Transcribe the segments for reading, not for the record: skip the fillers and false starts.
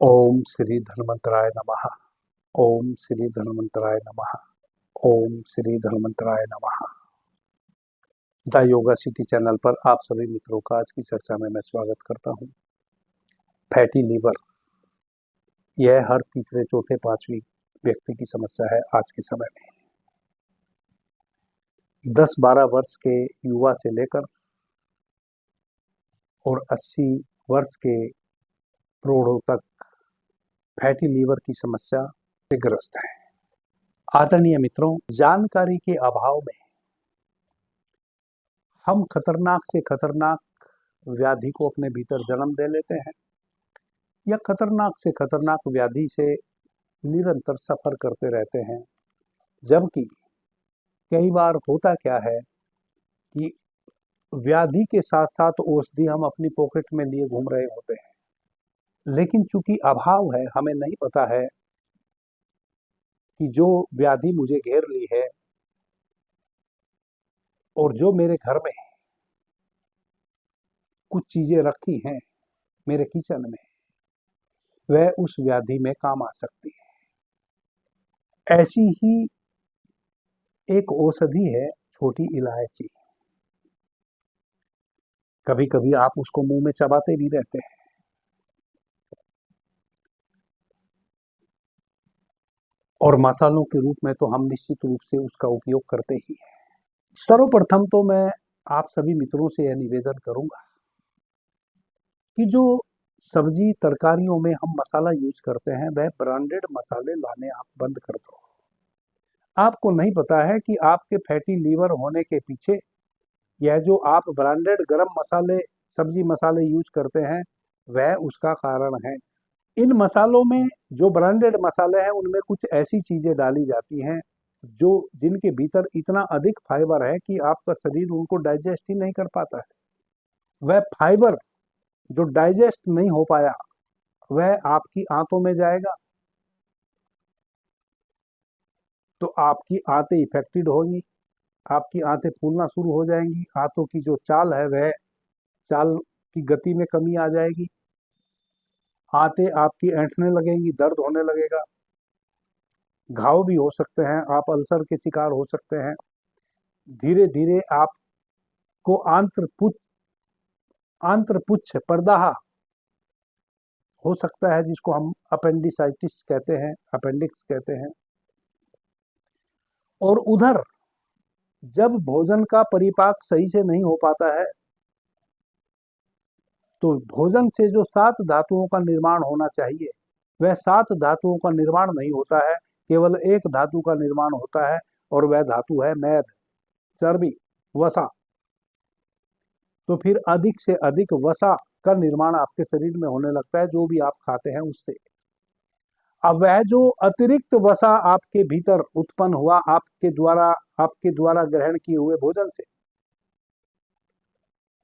ओम श्री धन्वंतराय नमः। ओम श्री धन्वंतराय नमः। ओम श्री धन्वंतराय नमः। द योगा सिटी चैनल पर आप सभी मित्रों का आज की चर्चा में मैं स्वागत करता हूं। फैटी लीवर यह हर तीसरे चौथे पांचवी व्यक्ति की समस्या है आज के समय में। 10-12 वर्ष के युवा से लेकर और 80 वर्ष के प्रौढ़ों तक फैटी लीवर की समस्या से ग्रस्त है। आदरणीय मित्रों, जानकारी के अभाव में हम खतरनाक से खतरनाक व्याधि को अपने भीतर जन्म दे लेते हैं या खतरनाक से खतरनाक व्याधि से निरंतर सफर करते रहते हैं। जबकि कई बार होता क्या है कि व्याधि के साथ साथ औषधि हम अपनी पॉकेट में लिए घूम रहे होते हैं, लेकिन चूंकि अभाव है, हमें नहीं पता है कि जो व्याधि मुझे घेर ली है और जो मेरे घर में कुछ चीजें रखी हैं मेरे किचन में, वह उस व्याधि में काम आ सकती है। ऐसी ही एक औषधि है छोटी इलायची। कभी कभी आप उसको मुंह में चबाते भी रहते हैं। और मसालों के रूप में तो हम निश्चित रूप से उसका उपयोग करते ही हैं। सर्वप्रथम तो मैं आप सभी मित्रों से यह निवेदन करूंगा कि जो सब्जी तरकारियों में हम मसाला यूज करते हैं वह ब्रांडेड मसाले लाने आप बंद कर दो। आपको नहीं पता है कि आपके फैटी लीवर होने के पीछे यह जो आप ब्रांडेड गरम मसाले, सब्जी मसाले यूज करते हैं, वह उसका कारण है। इन मसालों में, जो ब्रांडेड मसाले हैं, उनमें कुछ ऐसी चीजें डाली जाती हैं जो जिनके भीतर इतना अधिक फाइबर है कि आपका शरीर उनको डाइजेस्ट ही नहीं कर पाता है। वह फाइबर जो डाइजेस्ट नहीं हो पाया वह आपकी आंतों में जाएगा तो आपकी आंतें इफेक्टेड होंगी, आपकी आंतें फूलना शुरू हो जाएंगी, आंतों की जो चाल है वह चाल की गति में कमी आ जाएगी, आंतें आपकी ऐंठने लगेंगी, दर्द होने लगेगा, घाव भी हो सकते हैं, आप अल्सर के शिकार हो सकते हैं। धीरे धीरे आपको आंत्रपुच्छ परदाहा हो सकता है, जिसको हम अपेंडिसाइटिस कहते हैं, अपेंडिक्स कहते हैं। और उधर जब भोजन का परिपाक सही से नहीं हो पाता है तो भोजन से जो 7 धातुओं का निर्माण होना चाहिए वह 7 धातुओं का निर्माण नहीं होता है, केवल एक धातु का निर्माण होता है और वह धातु है मैद, चर्बी, वसा। तो फिर अधिक से अधिक वसा का निर्माण आपके शरीर में होने लगता है, जो भी आप खाते हैं उससे। अब वह जो अतिरिक्त वसा आपके भीतर उत्पन्न हुआ आपके द्वारा ग्रहण किए हुए भोजन से,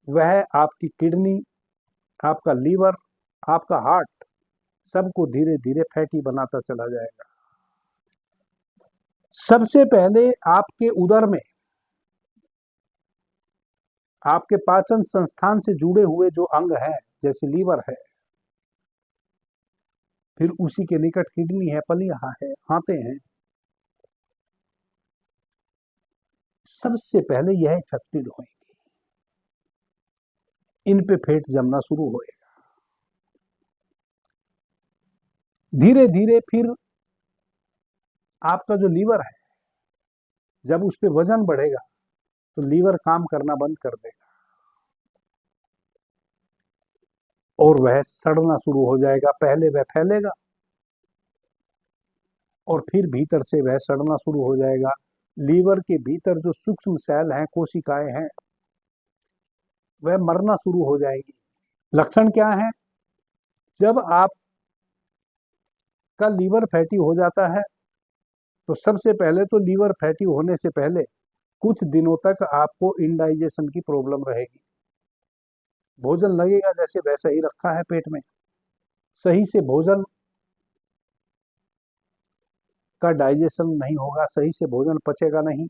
वह आपकी किडनी, आपका लीवर, आपका हार्ट सबको धीरे धीरे फैटी बनाता चला जाएगा। सबसे पहले आपके उदर में आपके पाचन संस्थान से जुड़े हुए जो अंग हैं, जैसे लीवर है, फिर उसी के निकट किडनी है, पलिया है, आंतें हैं, सबसे पहले यह इफेक्टेड होंगे, इन पे फैट जमना शुरू होएगा। धीरे धीरे फिर आपका जो लीवर है, जब उस पर वजन बढ़ेगा तो लीवर काम करना बंद कर देगा और वह सड़ना शुरू हो जाएगा। पहले वह फैलेगा और फिर भीतर से वह सड़ना शुरू हो जाएगा। लीवर के भीतर जो सूक्ष्म सेल हैं, कोशिकाएं हैं, वह मरना शुरू हो जाएगी। लक्षण क्या है? जब आपका लीवर फैटी हो जाता है तो सबसे पहले तो लीवर फैटी होने से पहले कुछ दिनों तक आपको इंडाइजेशन की प्रॉब्लम रहेगी। भोजन लगेगा जैसे वैसा ही रखा है पेट में, सही से भोजन का डाइजेशन नहीं होगा, सही से भोजन पचेगा नहीं,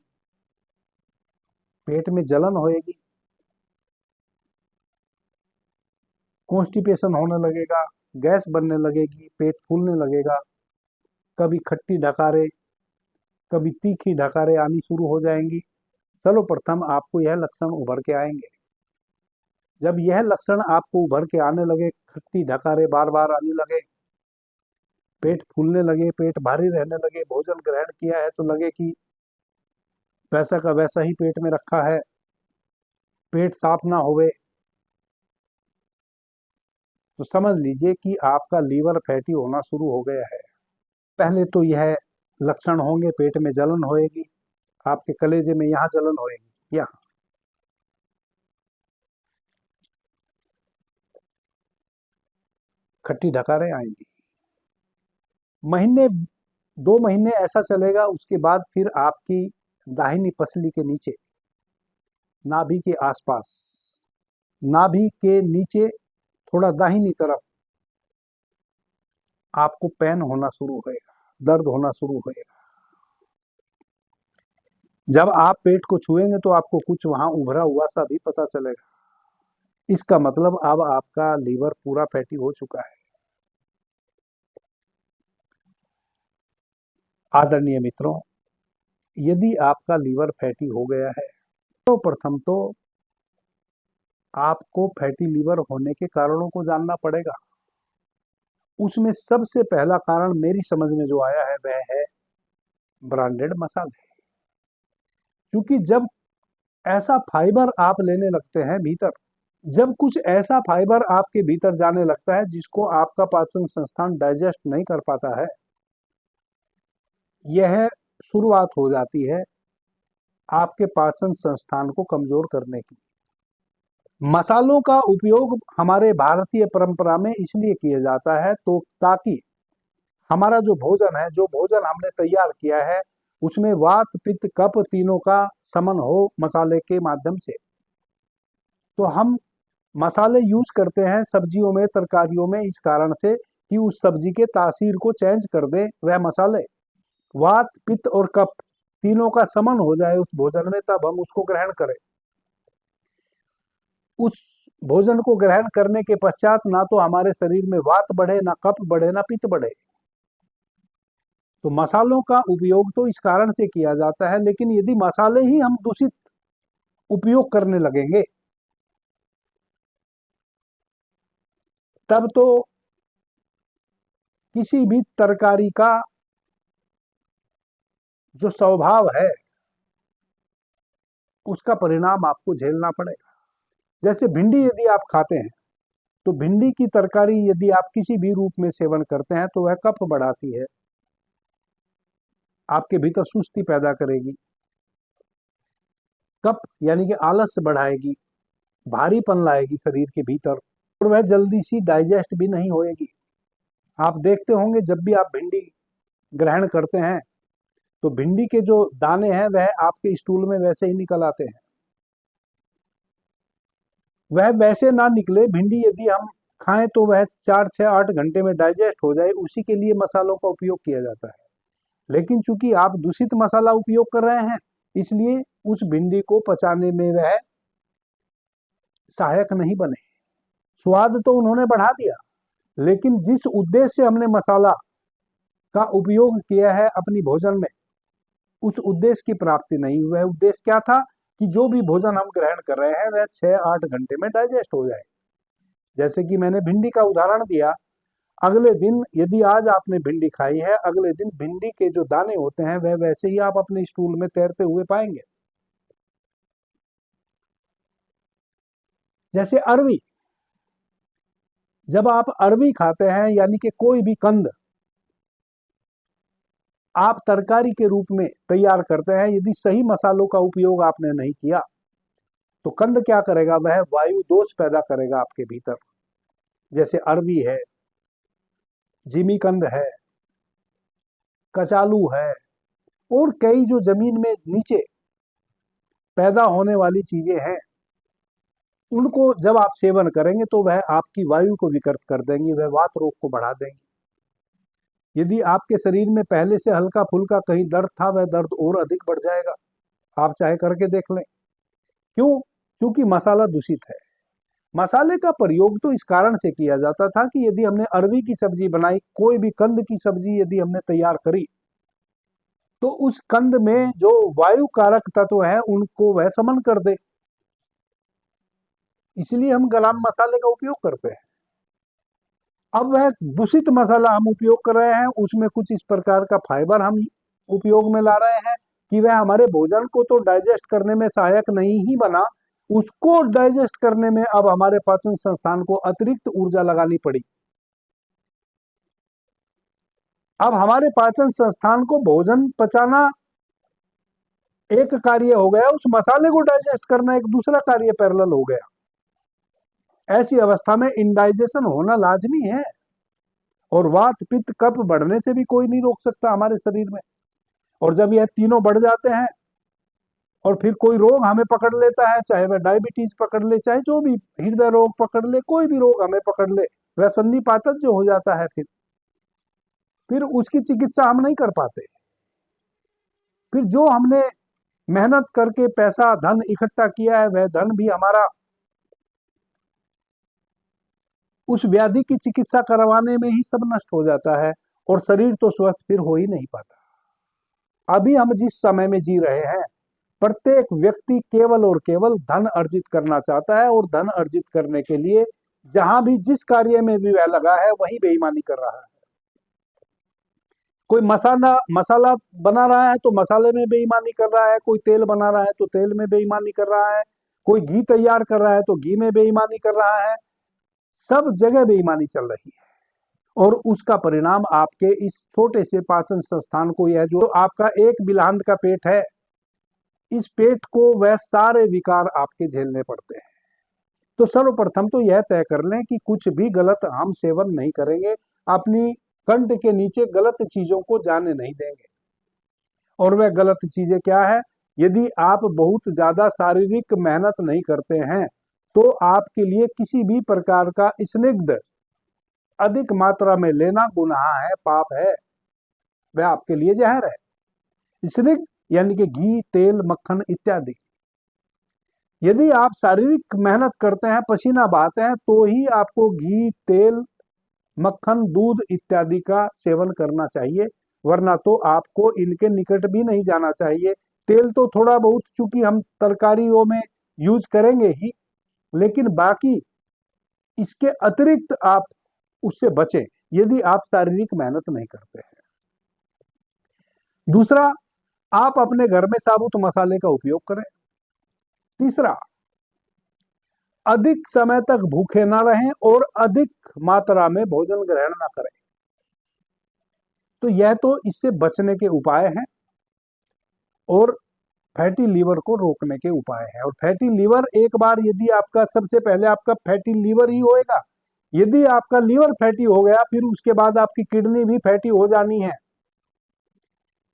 पेट में जलन होएगी, कॉन्स्टिपेशन होने लगेगा, गैस बनने लगेगी, पेट फूलने लगेगा, कभी खट्टी डकारे, कभी तीखी डकारे आनी शुरू हो जाएंगी। सर्वप्रथम आपको यह लक्षण उभर के आएंगे। जब यह लक्षण आपको उभर के आने लगे, खट्टी डकारे बार बार आने लगे, पेट फूलने लगे, पेट भारी रहने लगे, भोजन ग्रहण किया है तो लगे कि वैसा का वैसा ही पेट में रखा है, पेट साफ ना होवे, तो समझ लीजिए कि आपका लीवर फैटी होना शुरू हो गया है। पहले तो यह लक्षण होंगे, पेट में जलन होएगी, आपके कलेजे में यहाँ जलन होएगी, यहाँ खट्टी डकारें आएंगी। महीने 2 महीने ऐसा चलेगा, उसके बाद फिर आपकी दाहिनी पसली के नीचे, नाभि के आसपास, नाभि के नीचे थोड़ा दाहिनी तरफ आपको पेन होना शुरू होएगा, दर्द होना शुरू होएगा। जब आप पेट को छुएंगे तो आपको कुछ वहां उभरा हुआ सा भी पता चलेगा। इसका मतलब अब आपका लीवर पूरा फैटी हो चुका है। आदरणीय मित्रों, यदि आपका लीवर फैटी हो गया है तो प्रथम तो आपको फैटी लीवर होने के कारणों को जानना पड़ेगा। उसमें सबसे पहला कारण मेरी समझ में जो आया है वह है ब्रांडेड मसाले। क्योंकि जब ऐसा फाइबर आप लेने लगते हैं भीतर, जब कुछ ऐसा फाइबर आपके भीतर जाने लगता है जिसको आपका पाचन संस्थान डाइजेस्ट नहीं कर पाता है, यह शुरुआत हो जाती है आपके पाचन संस्थान को कमजोर करने की। मसालों का उपयोग हमारे भारतीय परंपरा में इसलिए किया जाता है तो ताकि हमारा जो भोजन है, जो भोजन हमने तैयार किया है, उसमें वात पित्त कफ तीनों का समन हो मसाले के माध्यम से। तो हम मसाले यूज करते हैं सब्जियों में, तरकारियों में, इस कारण से कि उस सब्जी के तासीर को चेंज कर दे वह मसाले, वात पित्त और कफ तीनों का समन हो जाए उस भोजन में, तब हम उसको ग्रहण करें। उस भोजन को ग्रहण करने के पश्चात ना तो हमारे शरीर में वात बढ़े, ना कफ बढ़े, ना पित्त बढ़े। तो मसालों का उपयोग तो इस कारण से किया जाता है, लेकिन यदि मसाले ही हम दूषित उपयोग करने लगेंगे तब तो किसी भी तरकारी का जो स्वभाव है उसका परिणाम आपको झेलना पड़ेगा। जैसे भिंडी यदि आप खाते हैं तो भिंडी की तरकारी यदि आप किसी भी रूप में सेवन करते हैं तो वह कफ बढ़ाती है, आपके भीतर सुस्ती पैदा करेगी, कफ यानी कि आलस बढ़ाएगी, भारीपन लाएगी शरीर के भीतर, और वह जल्दी सी डाइजेस्ट भी नहीं होएगी। आप देखते होंगे जब भी आप भिंडी ग्रहण करते हैं तो भिंडी के जो दाने हैं वह आपके स्टूल में वैसे ही निकल आते हैं। वह वैसे ना निकले, भिंडी यदि हम खाएं तो वह 4, 6, 8 घंटे में डाइजेस्ट हो जाए, उसी के लिए मसालों का उपयोग किया जाता है। लेकिन चूंकि आप दूषित मसाला उपयोग कर रहे हैं, इसलिए उस भिंडी को पचाने में वह सहायक नहीं बने। स्वाद तो उन्होंने बढ़ा दिया, लेकिन जिस उद्देश्य से हमने मसाला का उपयोग किया है अपनी भोजन में, उस उद्देश्य की प्राप्ति नहीं हुई। वह उद्देश्य क्या था कि जो भी भोजन हम ग्रहण कर रहे हैं वह 6-8 घंटे में डाइजेस्ट हो जाए। जैसे कि मैंने भिंडी का उदाहरण दिया, अगले दिन यदि आज आपने भिंडी खाई है, अगले दिन भिंडी के जो दाने होते हैं वह वैसे ही आप अपने स्टूल में तैरते हुए पाएंगे। जैसे अरवी, जब आप अरवी खाते हैं यानी कि कोई भी कंद आप तरकारी के रूप में तैयार करते हैं, यदि सही मसालों का उपयोग आपने नहीं किया तो कंद क्या करेगा, वह वायु दोष पैदा करेगा आपके भीतर। जैसे अरवी है, जिमीकंद है, कचालू है, और कई जो जमीन में नीचे पैदा होने वाली चीजें हैं, उनको जब आप सेवन करेंगे तो वह आपकी वायु को विकृत कर देंगी, वह वात रोग को बढ़ा देंगी। यदि आपके शरीर में पहले से हल्का फुल्का कहीं दर्द था, वह दर्द और अधिक बढ़ जाएगा। आप चाहे करके देख लें। क्यों? क्योंकि मसाला दूषित है। मसाले का प्रयोग तो इस कारण से किया जाता था कि यदि हमने अरवी की सब्जी बनाई, कोई भी कंद की सब्जी यदि हमने तैयार करी, तो उस कंद में जो वायु कारक तत्व है उनको वह समन कर दे। इसलिए हम गरम मसाले का उपयोग करते हैं। अब वह दूषित मसाला हम उपयोग कर रहे हैं, उसमें कुछ इस प्रकार का फाइबर हम उपयोग में ला रहे हैं कि वह हमारे भोजन को तो डाइजेस्ट करने में सहायक नहीं ही बना, उसको डाइजेस्ट करने में अब हमारे पाचन संस्थान को अतिरिक्त ऊर्जा लगानी पड़ी। अब हमारे पाचन संस्थान को भोजन पचाना एक कार्य हो गया, उस मसाले को डाइजेस्ट करना एक दूसरा कार्य पैरेलल हो गया। ऐसी अवस्था में इंडाइजेशन होना लाजमी है, और वात पित्त कफ बढ़ने से भी कोई नहीं रोक सकता हमारे शरीर में। और जब यह तीनों बढ़ जाते हैं और फिर कोई रोग हमें पकड़ लेता है, चाहे वह डायबिटीज पकड़ ले, चाहे जो भी हृदय रोग पकड़ ले, कोई भी रोग हमें पकड़ ले, वह संधिपातज जो हो जाता है, फिर उसकी चिकित्सा हम नहीं कर पाते। फिर जो हमने मेहनत करके पैसा धन इकट्ठा किया है, वह धन भी हमारा उस व्याधि की चिकित्सा करवाने में ही सब नष्ट हो जाता है, और शरीर तो स्वस्थ फिर हो ही नहीं पाता। अभी हम जिस समय में जी रहे हैं, प्रत्येक व्यक्ति केवल और केवल धन अर्जित करना चाहता है, और धन अर्जित करने के लिए जहां भी जिस कार्य में भी वह लगा है वही बेईमानी कर रहा है। कोई मसाला बना रहा है तो मसाले में बेईमानी कर रहा है, कोई तेल बना रहा है तो तेल में बेईमानी कर रहा है, कोई घी तैयार कर रहा है तो घी में बेईमानी कर रहा है। सब जगह बेईमानी चल रही है, और उसका परिणाम आपके इस छोटे से पाचन संस्थान को, यह जो आपका एक बिलहंद का पेट है, इस पेट को वह सारे विकार आपके झेलने पड़ते हैं। तो सर्वप्रथम तो यह तय कर लें कि कुछ भी गलत हम सेवन नहीं करेंगे, अपनी कंठ के नीचे गलत चीजों को जाने नहीं देंगे। और वह गलत चीजें क्या है? यदि आप बहुत ज्यादा शारीरिक मेहनत नहीं करते हैं, तो आपके लिए किसी भी प्रकार का स्निग्ध अधिक मात्रा में लेना गुनाह है, पाप है, वह आपके लिए जहर है। स्निग्ध यानी कि घी, तेल, मक्खन इत्यादि। यदि आप शारीरिक मेहनत करते हैं, पसीना बहाते हैं, तो ही आपको घी, तेल, मक्खन, दूध इत्यादि का सेवन करना चाहिए, वरना तो आपको इनके निकट भी नहीं जाना चाहिए। तेल तो थोड़ा बहुत चूंकि हम तरकारियों में यूज करेंगे ही, लेकिन बाकी इसके अतिरिक्त आप उससे बचें यदि आप शारीरिक मेहनत नहीं करते हैं। दूसरा, आप अपने घर में साबुत मसाले का उपयोग करें। तीसरा, अधिक समय तक भूखे ना रहें और अधिक मात्रा में भोजन ग्रहण ना करें। तो यह तो इससे बचने के उपाय हैं, और फैटी लीवर को रोकने के उपाय हैं। और फैटी लीवर एक बार यदि आपका, सबसे पहले आपका फैटी लीवर ही होएगा। यदि आपका लीवर फैटी हो गया, फिर उसके बाद आपकी किडनी भी फैटी हो जानी है,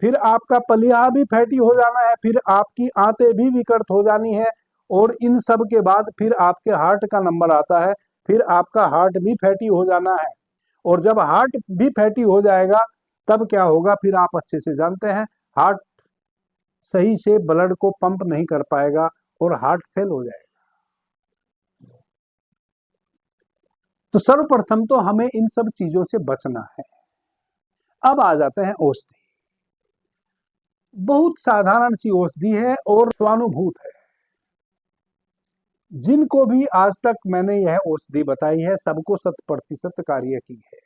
फिर आपका पलिया भी फैटी हो जाना है, फिर आपकी आंतें भी विकृत हो जानी है, और इन सब के बाद फिर आपके हार्ट का नंबर आता है, फिर आपका हार्ट भी फैटी हो जाना है। और जब हार्ट भी फैटी हो जाएगा, तब क्या होगा? फिर आप अच्छे से जानते हैं, हार्ट सही से ब्लड को पंप नहीं कर पाएगा और हार्ट फेल हो जाएगा। तो सर्वप्रथम तो हमें इन सब चीजों से बचना है। अब आ जाते हैं औषधि। बहुत साधारण सी औषधि है और स्वानुभूत है। जिनको भी आज तक मैंने यह औषधि बताई है, सबको 100% कार्य की है।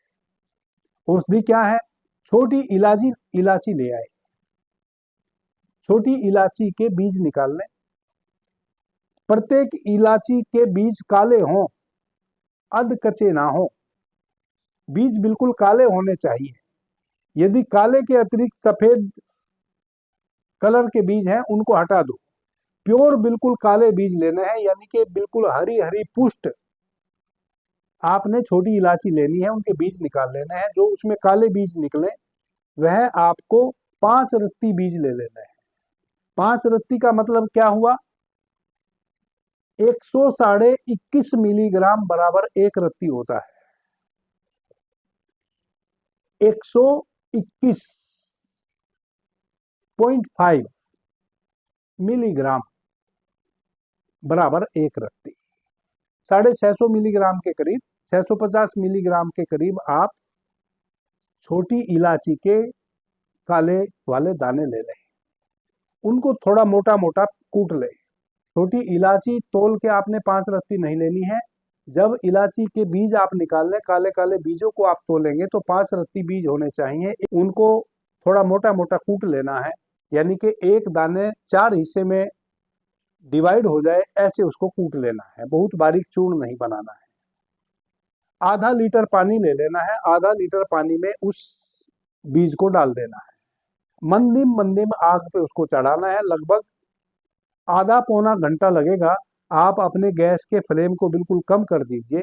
औषधि क्या है? छोटी इलायची ले आए, छोटी इलायची के बीज निकाल लें। प्रत्येक इलायची के बीज काले हों, अध कच्चे ना हो, बीज बिल्कुल काले होने चाहिए। यदि काले के अतिरिक्त सफेद कलर के बीज हैं, उनको हटा दो। प्योर बिल्कुल काले बीज लेने हैं, यानी कि बिल्कुल हरी हरी पुष्ट आपने छोटी इलायची लेनी है, उनके बीज निकाल लेने हैं। जो उसमें काले बीज निकले, वह आपको 5 रत्ती बीज ले लेने हैं। 5 रत्ती का मतलब क्या हुआ? 100 साढ़े 21 मिलीग्राम बराबर एक रत्ती होता है। 121.5 मिलीग्राम बराबर एक रत्ती। 650 मिलीग्राम के करीब, 650 मिलीग्राम के करीब आप छोटी इलायची के काले वाले दाने ले लें। उनको थोड़ा मोटा मोटा कूट लें। छोटी इलायची तोल के आपने 5 रत्ती नहीं लेनी है। जब इलायची के बीज आप निकाल लें, काले काले बीजों को आप तोलेंगे तो 5 रत्ती बीज होने चाहिए। उनको थोड़ा मोटा मोटा कूट लेना है, यानी कि एक दाने 4 हिस्से में डिवाइड हो जाए ऐसे उसको कूट लेना है। बहुत बारीक चूर्ण नहीं बनाना है। आधा लीटर पानी ले लेना है। आधा लीटर पानी में उस बीज को डाल देना है। मंदिम मंदिम आग पे उसको चढ़ाना है। लगभग आधा पौना घंटा लगेगा। आप अपने गैस के फ्लेम को बिल्कुल कम कर दीजिए।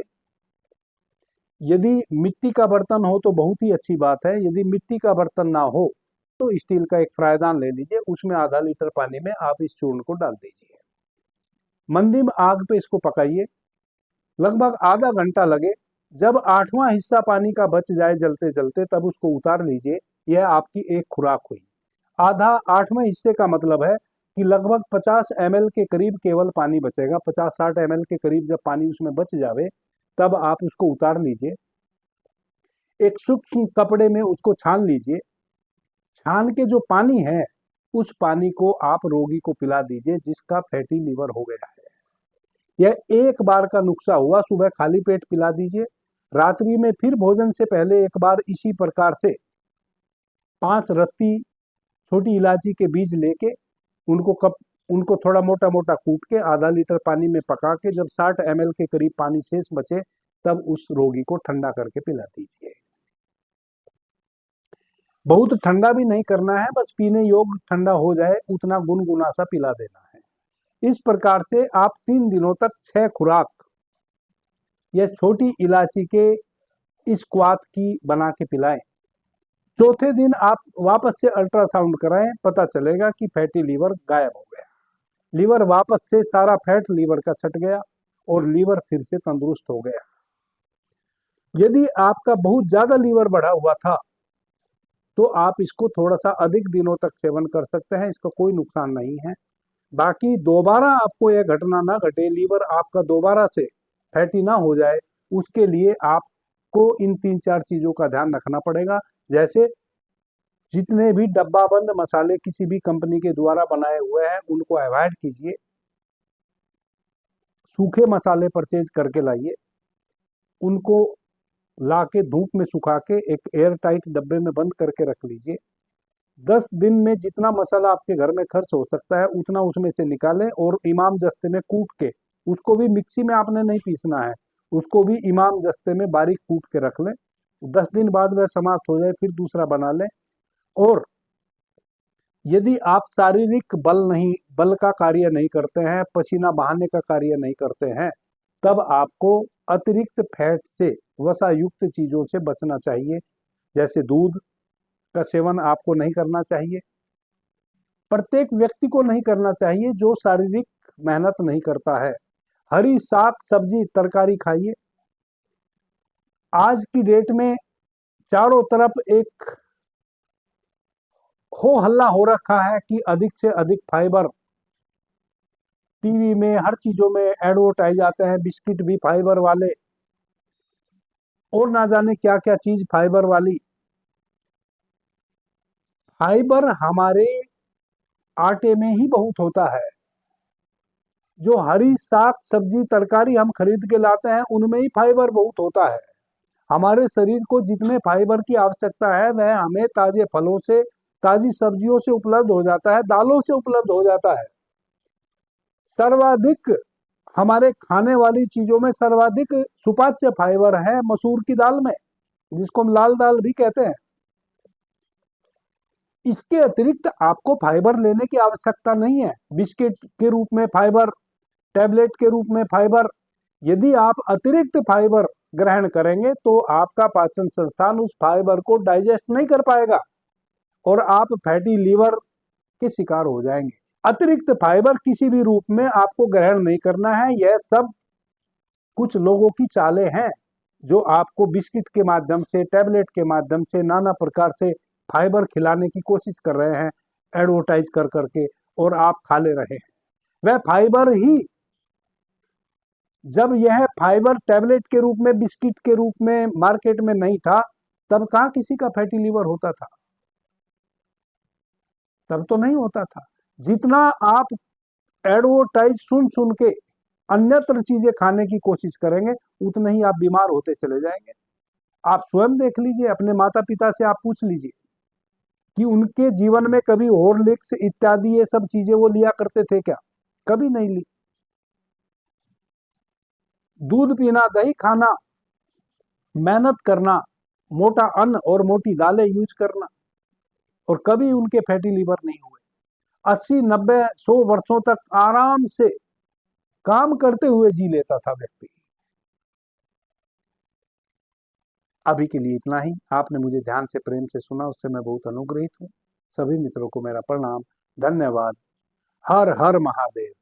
यदि मिट्टी का बर्तन हो तो बहुत ही अच्छी बात है। यदि मिट्टी का बर्तन ना हो तो स्टील का एक फ्राईदान ले लीजिए, उसमें आधा लीटर पानी में आप इस चूर्ण को डाल दीजिए। मंदिम आग पे इसको पकाइए, लगभग आधा घंटा लगे। जब 8वां हिस्सा पानी का बच जाए जलते जलते, तब उसको उतार लीजिए। यह आपकी एक खुराक हुई। आधा 8वें हिस्से का मतलब है कि लगभग 50 ml के करीब केवल पानी बचेगा। 50-60 ml के करीब जब पानी उसमें बच जावे, तब आप उसको उतार लीजिए। एक सूक्ष्म कपड़े में उसको छान लीजिए। छान के जो पानी है, उस पानी को आप रोगी को पिला दीजिए जिसका फैटी लीवर हो गया है। यह एक बार का नुस्खा हुआ। सुबह खाली पेट पिला दीजिए। रात्रि में फिर भोजन से पहले एक बार इसी प्रकार से 5 रत्ती छोटी इलायची के बीज लेके उनको थोड़ा मोटा मोटा कूट के आधा लीटर पानी में पका के जब 60 ml के करीब पानी शेष बचे, तब उस रोगी को ठंडा करके पिला दीजिए। बहुत ठंडा भी नहीं करना है, बस पीने योग्य ठंडा हो जाए उतना गुनगुना सा पिला देना है। इस प्रकार से आप 3 दिनों तक 6 खुराक यह छोटी इलायची के इस क्वाथ की बना के पिलाएं। चौथे दिन आप वापस से अल्ट्रासाउंड कराएं, पता चलेगा कि फैटी लीवर गायब हो गया। लीवर वापस से सारा फैट लीवर का छट गया और लीवर फिर से तंदुरुस्त हो गया। यदि आपका बहुत ज्यादा लीवर बढ़ा हुआ था तो आप इसको थोड़ा सा अधिक दिनों तक सेवन कर सकते हैं। इसका कोई नुकसान नहीं है। बाकी दोबारा आपको यह घटना ना घटे, लीवर आपका दोबारा से फैटी ना हो जाए, उसके लिए आपको इन 3-4 चीजों का ध्यान रखना पड़ेगा। जैसे जितने भी डब्बा बंद मसाले किसी भी कंपनी के द्वारा बनाए हुए हैं, उनको अवॉइड कीजिए। सूखे मसाले परचेज करके लाइए। उनको लाके धूप में सुखा के एक एयर टाइट डब्बे में बंद करके रख लीजिए। 10 दिन में जितना मसाला आपके घर में खर्च हो सकता है उतना उसमें से निकालें और इमाम जस्ते में कूट के, उसको भी मिक्सी में आपने नहीं पीसना है, उसको भी इमाम जस्ते में बारीक कूट के रख लें। 10 दिन बाद वह समाप्त हो जाए फिर दूसरा बना लें। और यदि आप शारीरिक बल का कार्य नहीं करते हैं, पसीना बहाने का कार्य नहीं करते हैं, तब आपको अतिरिक्त फैट से, वसा युक्त चीजों से बचना चाहिए। जैसे दूध का सेवन आपको नहीं करना चाहिए। प्रत्येक व्यक्ति को नहीं करना चाहिए जो शारीरिक मेहनत नहीं करता है। हरी साग सब्जी तरकारी खाइए। आज की डेट में चारों तरफ एक हो हल्ला हो रखा है कि अधिक से अधिक फाइबर, टीवी में हर चीजों में एडवर्टाइज आते हैं, बिस्किट भी फाइबर वाले और ना जाने क्या क्या चीज फाइबर वाली। फाइबर हमारे आटे में ही बहुत होता है। जो हरी साग सब्जी तरकारी हम खरीद के लाते हैं उनमें ही फाइबर बहुत होता है। हमारे शरीर को जितने फाइबर की आवश्यकता है वह हमें ताजे फलों से, ताजी सब्जियों से उपलब्ध हो जाता है, दालों से उपलब्ध हो जाता है। सर्वाधिक हमारे खाने वाली चीजों में सर्वाधिक सुपाच्य फाइबर है मसूर की दाल में, जिसको हम लाल दाल भी कहते हैं। इसके अतिरिक्त आपको फाइबर लेने की आवश्यकता नहीं है। बिस्किट के रूप में फाइबर, टैबलेट के रूप में फाइबर, यदि आप अतिरिक्त फाइबर ग्रहण करेंगे तो आपका पाचन संस्थान उस फाइबर को डाइजेस्ट नहीं कर पाएगा और आप फैटी लीवर के शिकार हो जाएंगे। अतिरिक्त फाइबर किसी भी रूप में आपको ग्रहण नहीं करना है। यह सब कुछ लोगों की चालें हैं जो आपको बिस्किट के माध्यम से, टैबलेट के माध्यम से, नाना प्रकार से फाइबर खिलाने की कोशिश कर रहे हैं एडवर्टाइज कर करके, और आप खा ले रहे हैं। वह फाइबर ही जब यह फाइबर टैबलेट के रूप में, बिस्किट के रूप में मार्केट में नहीं था, तब कहाँ किसी का फैटी लीवर होता था? तब तो नहीं होता था। जितना आप एडवर्टाइज सुन सुन के अन्यत्र चीजें खाने की कोशिश करेंगे, उतने ही आप बीमार होते चले जाएंगे। आप स्वयं देख लीजिए, अपने माता पिता से आप पूछ लीजिए कि उनके जीवन में कभी हॉर्लिक्स इत्यादि ये सब चीजें वो लिया करते थे क्या? कभी नहीं ली। दूध पीना, दही खाना, मेहनत करना, मोटा अन्न और मोटी दालें यूज करना, और कभी उनके फैटी लीवर नहीं हुए। 80, 90, 100 वर्षों तक आराम से काम करते हुए जी लेता था व्यक्ति। अभी के लिए इतना ही। आपने मुझे ध्यान से, प्रेम से सुना, उससे मैं बहुत अनुग्रहित हूँ। सभी मित्रों को मेरा प्रणाम, धन्यवाद। हर हर महादेव।